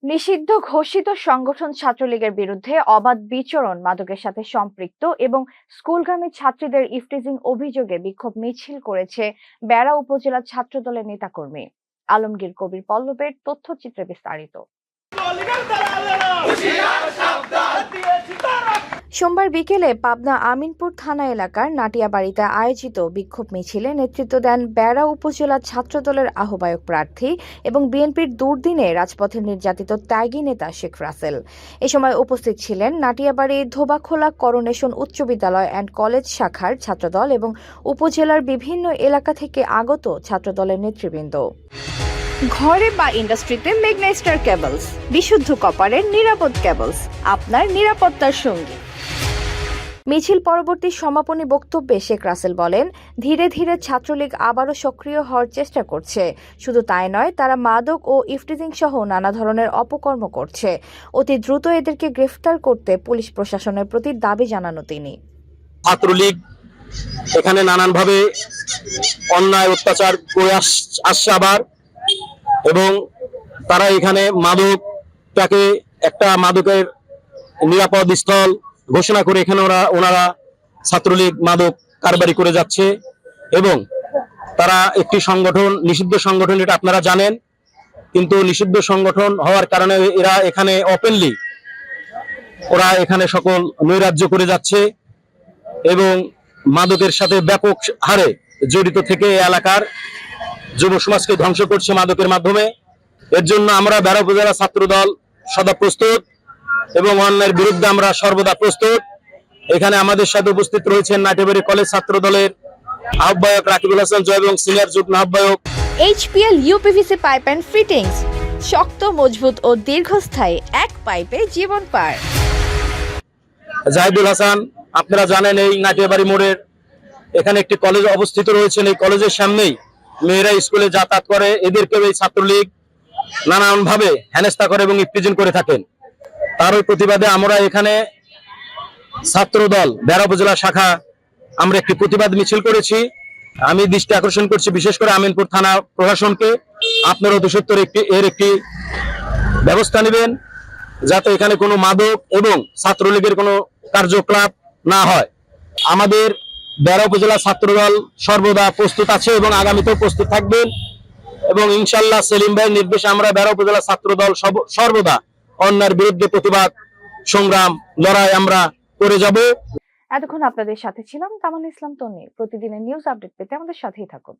নিষিদ্ধ ঘোষিত সংগঠন ছাত্রলীগের বিরুদ্ধে অবাধ বিচরণ, মাদকের সাথে সম্পৃক্ত এবং স্কুলগামী ছাত্রীদের ইফটিজিং অভিযোগে বিক্ষোভ মিছিল করেছে বেড়া উপজেলা ছাত্রদলের নেতাকর্মী। আলমগীর কবির পল্লবের তথ্যচিত্রে বিস্তারিত। সোমবার বিকেলে পাবনা আমিনপুর থানা এলাকার নাটিয়াবাড়িতে আয়োজিত বিক্ষোভ মিছিলে নেতৃত্ব দেন বেড়া উপজেলা ছাত্রদলের আহ্বায়ক প্রার্থী এবং বিএনপির দুর্দিনে রাজপথে নির্যাতিত ত্যাগী নেতা শেখ রাসেল। এ সময় উপস্থিত ছিলেন নাটিয়াবাড়ি ধোবাখোলা করোনেশন উচ্চ বিদ্যালয় অ্যান্ড কলেজ শাখার ছাত্রদল এবং উপজেলার বিভিন্ন এলাকা থেকে আগত ছাত্রদলের নেতৃবৃন্দ। ঘরে বা ইন্ডাস্ট্রিতে ম্যাগনেস্টার কেবলস, বিশুদ্ধ কপারের নিরাপদ কেবলস, আপনার নিরাপত্তার সঙ্গী। মিছিল পরবর্তী সমাপনী বক্তব্যে শেখ রাসেল বলেন, ধীরে ধীরে ছাত্রলীগ আবারও সক্রিয় হওয়ার চেষ্টা করছে। শুধু তাই নয়, তারা মাদক ও ইফটিজিং সহ নানা ধরনের অপকর্ম করছে। অতি দ্রুত এদেরকে গ্রেফতার করতে পুলিশ প্রশাসনের প্রতি দাবি জানানো তিনি। ছাত্রলীগ এখানে নানানভাবে অন্যায় অত্যাচার করে আসছে আবার, এবং তারা এখানে মাদকটাকে একটা মাদকের নিরাপদ স্থল ঘোষণা করে এখানে ওনারা ছাত্রলীগ মাদক কারবারি করে যাচ্ছে। এবং তারা একটি সংগঠন, নিষিদ্ধ সংগঠন, এটা আপনারা জানেন, কিন্তু নিষিদ্ধ সংগঠন হওয়ার কারণে এরা এখানে ওপেনলি ওরা এখানে সকল নৈরাজ্য করে যাচ্ছে এবং মাদকের সাথে ব্যাপক হারে জড়িত থেকে এলাকার যুব সমাজকে ধ্বংস করছে মাদকের মাধ্যমে। এর জন্য আমরা বেড়া উপজেলা ছাত্রদল সদা প্রস্তুত এবং অন্যায়ের বিরুদ্ধে আমরা সর্বদা প্রস্তুত। এখানে আমাদের সাথে উপস্থিত রয়েছেন নাটিয়াবাড়ি কলেজ ছাত্র দলের আহ্বায়ক রাকিবুল হাসান জয় এবং সিনিয়র যুগ্ম আহ্বায়ক। HPL uPVC pipe and fittings, শক্ত, মজবুত ও দীর্ঘস্থায়ী, এক পাইপে জীবন পার। জাহিদুল হাসান, আপনারা জানেন এই নাটিয়াবাড়ি মোড়ের এখানে একটি কলেজ অবস্থিত রয়েছে। এই কলেজের সামনেই মেয়েরা স্কুলে যাতায়াত করে, এদেরকে এই ছাত্রলীগ নানানভাবে হেনস্থা করে এবং ইফটিজিং করে থাকেন। তারই প্রতিবাদে আমরা এখানে ছাত্রদল বেড়া উপজেলা শাখা আমরা একটি প্রতিবাদ মিছিল করেছি। আমি দৃষ্টি আকর্ষণ করছি বিশেষ করে আমিনপুর থানা প্রশাসনকে, আপনারা অতি সত্বর এর একটি ব্যবস্থা নেবেন যাতে এখানে কোনো মাদক এবং ছাত্রলীগের কোনো কার্যকলাপ না হয়। আমাদের বেড়া উপজেলা ছাত্রদল সর্বদা প্রস্তুত আছে এবং আগামীতেও প্রস্তুত থাকবেন এবং ইনশাল্লাহ সেলিম ভাইয়ের নির্দেশে আমরা বেড়া উপজেলা ছাত্রদল সর্বদা অন্যায়ের বিরুদ্ধে প্রতিবাদ সংগ্রাম লড়াই আমরা করে যাব। এতক্ষণ আপনাদের সাথে ছিলাম তামান ইসলাম তন্নি। প্রতিদিনের নিউজ আপডেট পেতে আমাদের সাথেই থাকুন।